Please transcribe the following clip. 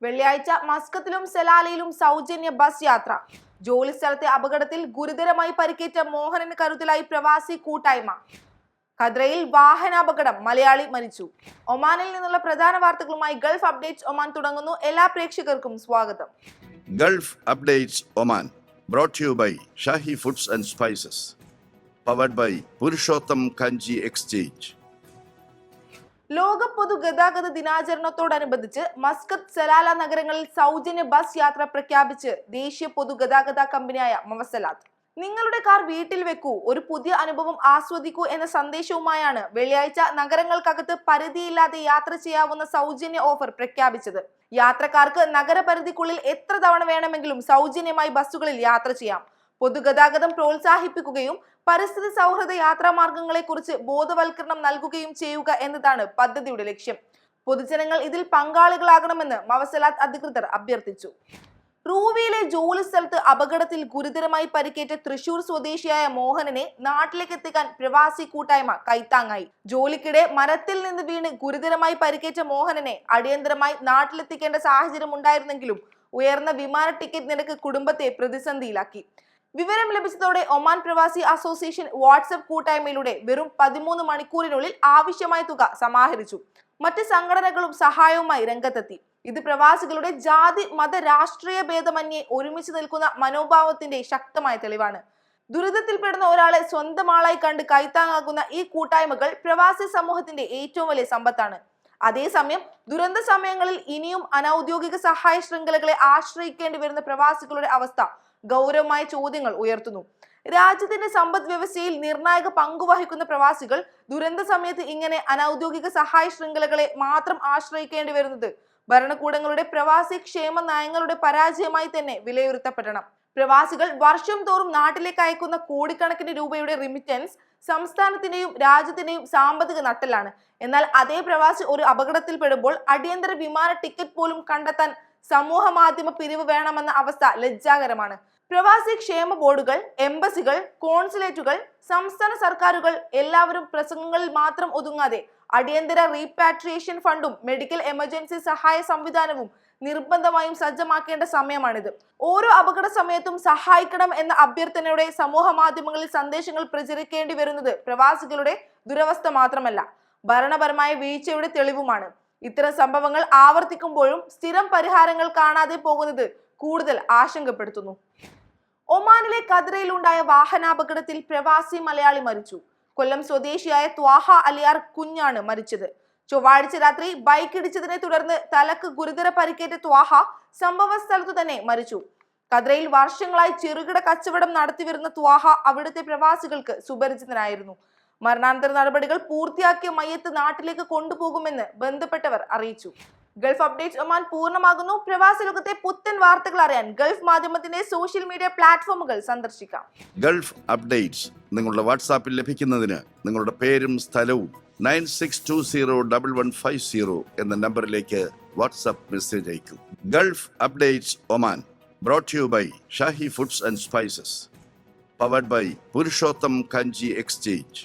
വെള്ളിയാഴ്ച മസ്കത്തിലും സെലാലയിലും സൗജന്യ ബസ് യാത്ര. ജോലി സ്ഥലത്തെ അപകടത്തിൽ ഗുരുതരമായി പരിക്കേറ്റ മോഹനന് കരുതലായി പ്രവാസി കൂട്ടായ്മ. ഖദ്രയിൽ വാഹനാപകടം, മലയാളി മരിച്ചു. ഒമാനിൽ നിന്നുള്ള പ്രധാന വാർത്തകളുമായി ഗൾഫ് അപ്ഡേറ്റ്സ് ഒമാൻ തുടങ്ങുന്നു. എല്ലാ പ്രേക്ഷകർക്കും സ്വാഗതം. Gulf updates Oman brought to you by Shahi foods and spices, powered by Purushottam Kanji exchange. ലോക പൊതുഗതാഗത ദിനാചരണത്തോടനുബന്ധിച്ച് മസ്കത്ത്, സലാല നഗരങ്ങളിൽ സൗജന്യ ബസ് യാത്ര പ്രഖ്യാപിച്ച് ദേശീയ പൊതുഗതാഗത കമ്പനിയായ മവസലാത്ത്. നിങ്ങളുടെ കാർ വീട്ടിൽ വെക്കൂ, ഒരു പുതിയ അനുഭവം ആസ്വദിക്കൂ എന്ന സന്ദേശവുമായാണ് വെള്ളിയാഴ്ച നഗരങ്ങൾക്കകത്ത് പരിധിയില്ലാതെ യാത്ര ചെയ്യാവുന്ന സൗജന്യ ഓഫർ പ്രഖ്യാപിച്ചത്. യാത്രക്കാർക്ക് നഗരപരിധിക്കുള്ളിൽ എത്ര തവണ വേണമെങ്കിലും സൗജന്യമായി ബസ്സുകളിൽ യാത്ര ചെയ്യാം. പൊതുഗതാഗതം പ്രോത്സാഹിപ്പിക്കുകയും പരിസ്ഥിതി സൗഹൃദ യാത്രാമാർഗങ്ങളെ കുറിച്ച് ബോധവൽക്കരണം നൽകുകയും ചെയ്യുക എന്നതാണ് പദ്ധതിയുടെ ലക്ഷ്യം. പൊതുജനങ്ങൾ ഇതിൽ പങ്കാളികളാകണമെന്ന് മവസലാത്ത് അധികൃതർ അഭ്യർത്ഥിച്ചു. റൂവിയിലെ ജോലി സ്ഥലത്ത് അപകടത്തിൽ ഗുരുതരമായി പരിക്കേറ്റ തൃശൂർ സ്വദേശിയായ മോഹനനെ നാട്ടിലേക്ക് എത്തിക്കാൻ പ്രവാസി കൂട്ടായ്മ കൈത്താങ്ങായി. ജോലിക്കിടെ മരത്തിൽ നിന്ന് വീണ് ഗുരുതരമായി പരിക്കേറ്റ മോഹനനെ അടിയന്തരമായി നാട്ടിലെത്തിക്കേണ്ട സാഹചര്യം ഉണ്ടായിരുന്നെങ്കിലും ഉയർന്ന വിമാന ടിക്കറ്റ് നിരക്ക് കുടുംബത്തെ പ്രതിസന്ധിയിലാക്കി. വിവരം ലഭിച്ചതോടെ ഒമാൻ പ്രവാസി അസോസിയേഷൻ വാട്സ്ആപ്പ് കൂട്ടായ്മയിലൂടെ വെറും 13 മണിക്കൂറിനുള്ളിൽ ആവശ്യമായ തുക സമാഹരിച്ചു. മറ്റ് സംഘടനകളും സഹായവുമായി രംഗത്തെത്തി. ഇത് പ്രവാസികളുടെ ജാതി, മത, രാഷ്ട്രീയ ഭേദമന്യേ ഒരുമിച്ച് നിൽക്കുന്ന മനോഭാവത്തിന്റെ ശക്തമായ തെളിവാണ്. ദുരിതത്തിൽപ്പെടുന്ന ഒരാളെ സ്വന്തം ആളായി കണ്ട് കൈത്താങ്ങാകുന്ന ഈ കൂട്ടായ്മകൾ പ്രവാസി സമൂഹത്തിന്റെ ഏറ്റവും വലിയ സമ്പത്താണ്. അതേസമയം ദുരന്ത സമയങ്ങളിൽ ഇനിയും അനൌദ്യോഗിക സഹായ ശൃംഖലകളെ ആശ്രയിക്കേണ്ടി വരുന്ന പ്രവാസികളുടെ അവസ്ഥ ഗൗരവമായ ചോദ്യങ്ങൾ ഉയർത്തുന്നു. രാജ്യത്തിന്റെ സമ്പദ് വ്യവസ്ഥയിൽ നിർണായക പങ്കുവഹിക്കുന്ന പ്രവാസികൾ ദുരന്ത സമയത്ത് ഇങ്ങനെ അനൌദ്യോഗിക സഹായ ശൃംഖലകളെ മാത്രം ആശ്രയിക്കേണ്ടി വരുന്നത് ഭരണകൂടങ്ങളുടെ പ്രവാസി ക്ഷേമ നയങ്ങളുടെ പരാജയമായി തന്നെ വിലയിരുത്തപ്പെടണം. പ്രവാസികൾ വർഷം തോറും നാട്ടിലേക്ക് അയക്കുന്ന കോടിക്കണക്കിന് രൂപയുടെ റിമിറ്റൻസ് സംസ്ഥാനത്തിന്റെയും രാജ്യത്തിന്റെയും സാമ്പത്തിക നട്ടെല്ലാണ്. എന്നാൽ അതേ പ്രവാസി ഒരു അപകടത്തിൽപ്പെടുമ്പോൾ അടിയന്തര വിമാന ടിക്കറ്റ് പോലും കണ്ടെത്താൻ സമൂഹ മാധ്യമ പിരിവ് വേണമെന്ന അവസ്ഥ ലജ്ജാകരമാണ്. പ്രവാസി ക്ഷേമ ബോർഡുകൾ, എംബസികൾ, കോൺസുലേറ്റുകൾ, സംസ്ഥാന സർക്കാരുകൾ എല്ലാവരും പ്രസംഗങ്ങളിൽ മാത്രം ഒതുങ്ങാതെ അടിയന്തര റീപാട്രിയേഷൻ ഫണ്ടും മെഡിക്കൽ എമർജൻസി സഹായ സംവിധാനവും നിർബന്ധമായും സജ്ജമാക്കേണ്ട സമയമാണിത്. ഓരോ അപകട സമയത്തും സഹായിക്കണം എന്ന അഭ്യർത്ഥനയുടെ സമൂഹ മാധ്യമങ്ങളിൽ സന്ദേശങ്ങൾ പ്രചരിക്കേണ്ടി വരുന്നത് പ്രവാസികളുടെ ദുരവസ്ഥ മാത്രമല്ല, ഭരണപരമായ വീഴ്ചയുടെ തെളിവുമാണ്. ഇത്തരം സംഭവങ്ങൾ ആവർത്തിക്കുമ്പോഴും സ്ഥിരം പരിഹാരങ്ങൾ കാണാതെ പോകുന്നത് കൂടുതൽ ആശങ്കപ്പെടുത്തുന്നു. ഒമാനിലെ ഖദ്രയിലുണ്ടായ വാഹനാപകടത്തിൽ പ്രവാസി മലയാളി മരിച്ചു. കൊല്ലം സ്വദേശിയായ ത്വാഹ അലിയാർ കുഞ്ഞാണ് മരിച്ചത്. ചൊവ്വാഴ്ച രാത്രി ബൈക്ക് ഇടിച്ചതിനെ തുടർന്ന് തലക്ക് ഗുരുതര പരിക്കേറ്റ ത്വാഹ സംഭവ സ്ഥലത്തു തന്നെ മരിച്ചു. ഖദ്രയിൽ വർഷങ്ങളായി ചെറുകിട കച്ചവടം നടത്തിവരുന്ന ത്വാഹ അവിടുത്തെ പ്രവാസികൾക്ക് സുപരിചിതനായിരുന്നു. മരണാനന്തര നടപടികൾ പൂർത്തിയാക്കിയ മയ്യത്ത് നാട്ടിലേക്ക് കൊണ്ടുപോകുമെന്ന് ബന്ധപ്പെട്ടവർ അറിയിച്ചു. ഗൾഫ് അപ്ഡേറ്റ്സ് ഒമാൻ പൂർണ്ണമാകുന്നു. പ്രവാസി ലോകത്തെ പുത്തൻ വാർത്തകൾ അറിയാൻ ഗൾഫ് മാധ്യമത്തിന്റെ സോഷ്യൽ മീഡിയ പ്ലാറ്റ്ഫോമുകൾ സന്ദർശിക്കാം. ഗൾഫ് അപ്ഡേറ്റ്സ് നിങ്ങളുടെ വാട്സാപ്പിൽ ലഭിക്കുന്നതിന് നിങ്ങളുടെ പേരും സ്ഥലവും 96201150 എന്ന നമ്പറിലേക്ക് വാട്സാപ്പ് മെസ്സേജ് അയക്കൂ. Gulf updates Oman brought to you by Shahi foods and spices, powered by Purushottam Kanji exchange.